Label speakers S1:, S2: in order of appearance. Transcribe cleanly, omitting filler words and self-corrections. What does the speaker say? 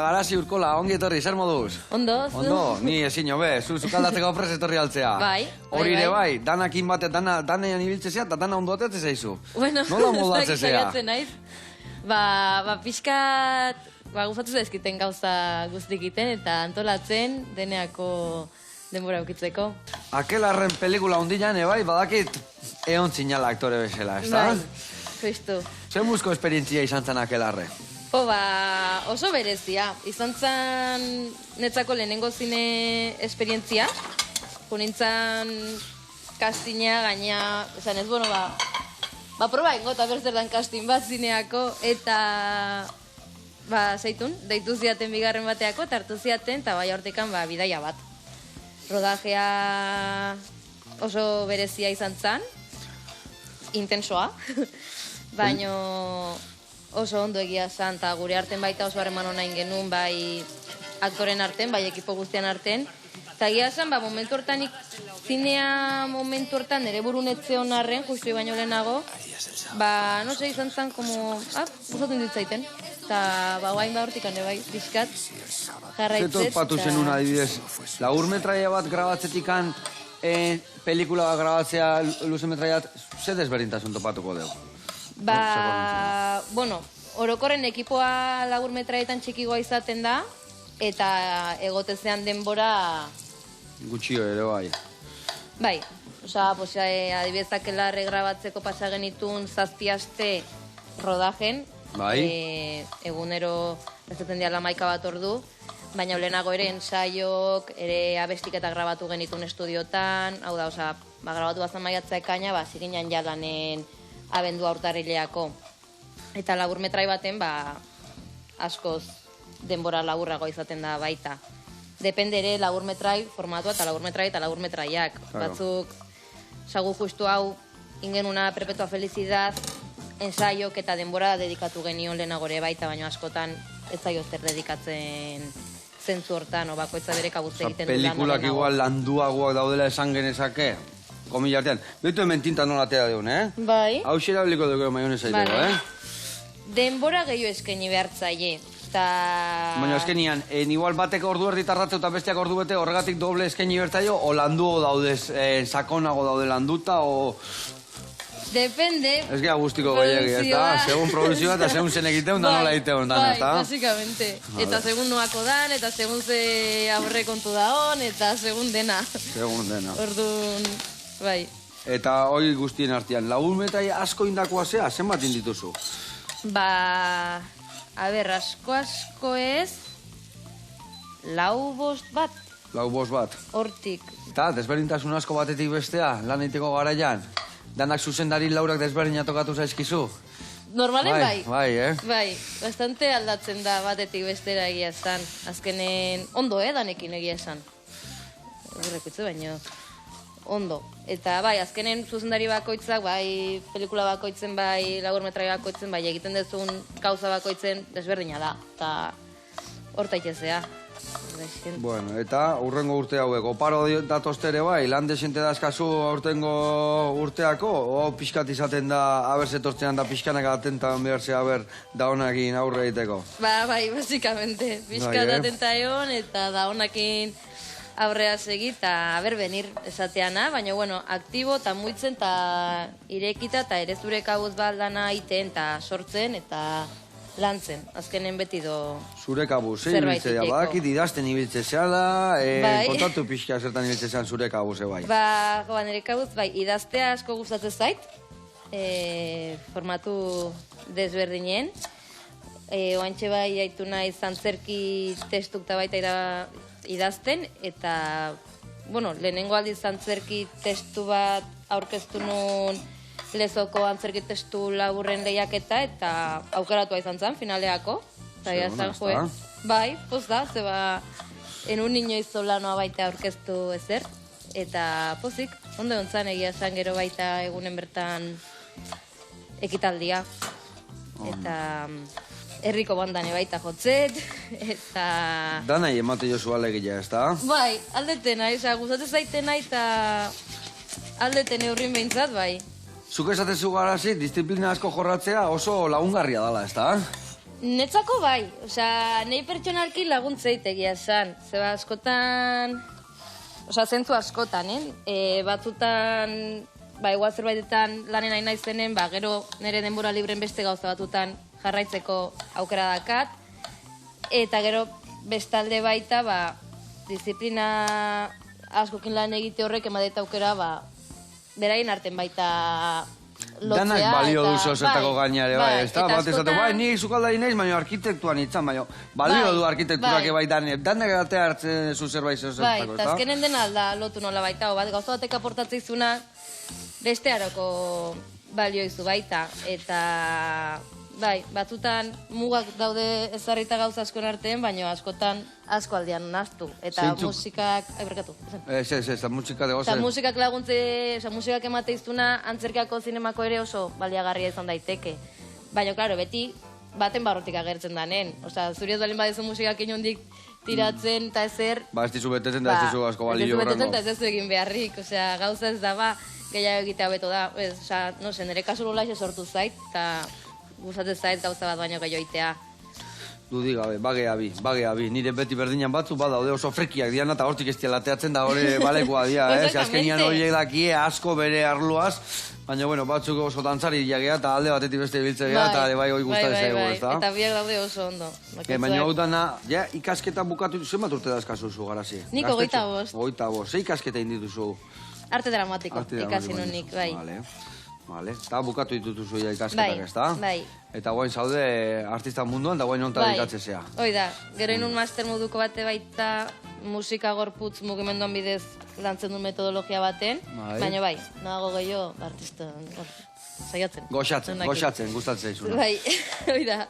S1: Garasi Urkola, ongi etorri, zer moduz?
S2: Ondo, zu?
S1: Ondo, ni ezin hobe, zukaldatzeko prez etorri altzea.
S2: Bai.
S1: Hori ere bai, danekin bate, danean ibiltzezea eta dana ondo ateatze zaizu.
S2: Bueno,
S1: nola moldatzezea?
S2: saiatzen naiz. Pixkat, gustatu zaizkiten gauza guztik egiten eta antolatzen deneako denbora ukitzeko.
S1: Akelarren pelikula ondilan, bai, badakit eon zinala aktore bezala, ez da?
S2: Bai, justu.
S1: Zer muzko esperientzia izan zen akelarre?
S2: Oso berezia. Izan zen netzako lehenengo zine esperientzia. Junintzan kastina gaina, esan ez, proba ingo eta berzerdan kastin bat zineako, eta zeitun, deitu ziaten bigarren bateako, eta hartu ziaten, eta bai hortekan bidaia bat. Rodajea oso berezia izan zen, intensoa, baino oso ondo egia zen, eta gure arten baita oso harreman honain genuen, bai aktoren arten, bai ekipo guztian arten. Eta egia zen, momentu hortan, zinea momentu hortan ere burunetze honarren, justu baino lehenago, no se izan zen, gustatzen ditzaiten. Eta guain hortikan bai, bizkat, jarraitzez.
S1: Zetot patu zenun adibidez, laburmetraia bat grabatzetikan, pelikula bat grabatzea luzemetraiat, ze desberdintasun topatuko dugu?
S2: Orokorren ekipoa laburmetraietan txikigoa izaten da, eta egotezean denbora...
S1: Gutxio ere, bai.
S2: Bai, adibidez akelarre grabatzeko pasa genitun 7 aste rodajen.
S1: Bai.
S2: Egunero ezaten diala 11 bat ordu, baina lehenago ere ensaiok, ere abestik eta grabatu genitun estudiotan, hau da, grabatu bazan maiatza ekaina, zirinan jalanen abendua urtarrileako. Eta laburmetrai baten, askoz denbora laburrago izaten da baita. Depende ere laburmetrai formatua eta laburmetraiak. Batzuk, sagu justu hau, ingenuna perpetua felicidad, ensaiok eta denbora dedikatu genion lehenagore baita, baina askotan ez zaio zer dedikatzen zentzu hortan, bakoitza bere kabuz egiten du lan lehenago.
S1: Pelikulak igual landuagoak daudela esan genezake, komila artean. Betu hemen tinta nola atea deun,
S2: Bai.
S1: Hau xera beliko dugu maionesa idego,
S2: Denbora gehiago eskaini behartzaile.
S1: Baina eskenian, igual batek ordu erdi tarratze eta besteak ordu bete horregatik doble eskaini bertaio, o landuago daudez, sakonago daude landuta, o...
S2: Depende.
S1: Ez gea guztiko gehiagi, ez da? Segun produzioa eta segun zen egiteun, da nola egiteun, da, ez da?
S2: Bai, basikamente. Eta segun noako dan, eta segun ze aurre kontu da hon, eta segun dena. Segun dena. Orduan, bai.
S1: Eta hori guztien artean, laburmetai asko indakoa zea, zenbat indituzu?
S2: Asko ez, 4-5 bat.
S1: 4-5 bat.
S2: Hortik.
S1: Eta, desberdintasun asko batetik bestea, lan egiteko garaian. Danak zuzendari laurak desberdina tokatu zaizkizu?
S2: Normalen bai.
S1: Bai,
S2: Bai, bastante aldatzen da batetik bestera egia esan. Azkenen, ondo, danekin egia esan. Horrekutzu baino, ondo. Eta bai, azkenen zuzendari bakoitzak, bai, pelikula bakoitzen, bai, laburmetrai bakoitzen, bai, egiten dezun gauza bakoitzen desberdina da. Eta hortaitezea.
S1: Bueno, eta urrengo urte hauek, oparo datoztere bai, lan desente dazkazu urtengo urteako, o pixkat izaten da, haber zetortzean da pixkanak atentan behartzea, haber da honakin aurre egiteko.
S2: Bai, basikamente, pixkat atenta egon eta da honakin aurrea segi eta haber benir esateana, baina, aktibo eta muitzen eta irekita eta ere zure kabuz baldana iten eta sortzen eta lantzen, azkenen beti do...
S1: Zure kabuz, ibiltze da, badakit idazten ibiltze zeala, kontatu pixka zertan ibiltze zean zure kabuz, bai.
S2: Nire kabuz, idaztea asko gustatzen zait, formatu desberdinen, oantxe bai haitu nahi zantzerki testuk eta baita idazten, eta, lehenengo aldiz zantzerki testu bat aurkeztu nun Lezoko antzerki testu laburren lehiaketa eta aukeratua izan zen, finaleako. Bai, poz da, zeba enun inoiz solanoa baita aurkeztu ezer. Eta pozik, ondo ontzan egia zen gero baita egunen bertan ekitaldia. Eta herriko bandane baita jotzet, eta...
S1: Danai emate jozu alegia, ez da?
S2: Bai, aldetena, gustatzen zaitena eta aldeten eurrin behintzat, bai.
S1: Zuk esatezu garazi, disiplina asko jorratzea oso lagungarria dela, ez da?
S2: Netzako bai, osea, nahi pertsonalki laguntzeit egia esan. Zeba askotan, osea, zentzu askotan, batzutan, igual zerbaitetan lanen nahi naizenen, gero nire denbora libren beste gauza batutan jarraitzeko aukera dakat. Eta gero bestalde baita, disiplina askokin lan egite horrek emadet aukera, beraien arten baita lotzea.
S1: Danak balio duzu zetako gainare, bai, ez da?
S2: Eta
S1: Bat ezatu, bai, ni zukaldari naiz, baina arkitektuan itzan, baina balio du arkitekturak bai danek. Danak egatea hartzen zu zerbait zetako,
S2: bai, eta azkenen den alda lotu nola baita, gauza batek aportatzeizuna beste aroko balio izu baita. Eta, bai, batzutan mugak daude ezarrita gauza askon artean, baina askotan asko aldean naztu. Eta musikak... berkatu.
S1: Ez, musika de gozen.
S2: Eta musikak laguntze, musikak emateiztuna antzerkiako zinemako ere oso baliagarria izan daiteke. Baina, klaro, beti baten barrotik agertzen danen. Osa, zuri ez balen badezu musikak inondik tiratzen eta ezer...
S1: Ez dizu betetzen da ez dizu asko balio
S2: horrengo. Ez dizu betetzen eta ez dizu egin beharrik. Osea, gauza ez da, gehiago egitea beto da. Osa, no sé, nire kasu lola sortu zait, eta gustatzen zait gauza bat baino gehiago egitea.
S1: Dudik gabe, bagea bi. Nire beti berdinan batzu badaude oso frekiak diana eta hortik ez lateatzen da hori balekoa dia, azkenian horiek dakie asko bere arloaz, baina bueno, batzuk oso dantzari jagea eta alde batetik beste biltzea eta bai hori gustatzen zaigu, ez da?
S2: Eta biak daude oso ondo.
S1: Baina hau dana, ja, ikasketa bukatu, zenbat urte dazkazu zu garazi?
S2: Nik 25.
S1: 25, ze ikasketa indituzu?
S2: Arte dramatiko, ikasi nunik, bai.
S1: Vale, eta bukatu ditutuzu ja ikasketak, ez da?
S2: Bai.
S1: Eta guain zaude artista munduan, da guain onta dedikatzezea.
S2: Hoi da, gero inun master moduko bate baita musika gorputz mugimenduan bidez lantzen duen metodologia baten, baina bai, nago gehiago artista saiatzen.
S1: Goxatzen, gustatzen zaizuna.
S2: Bai, hoi da.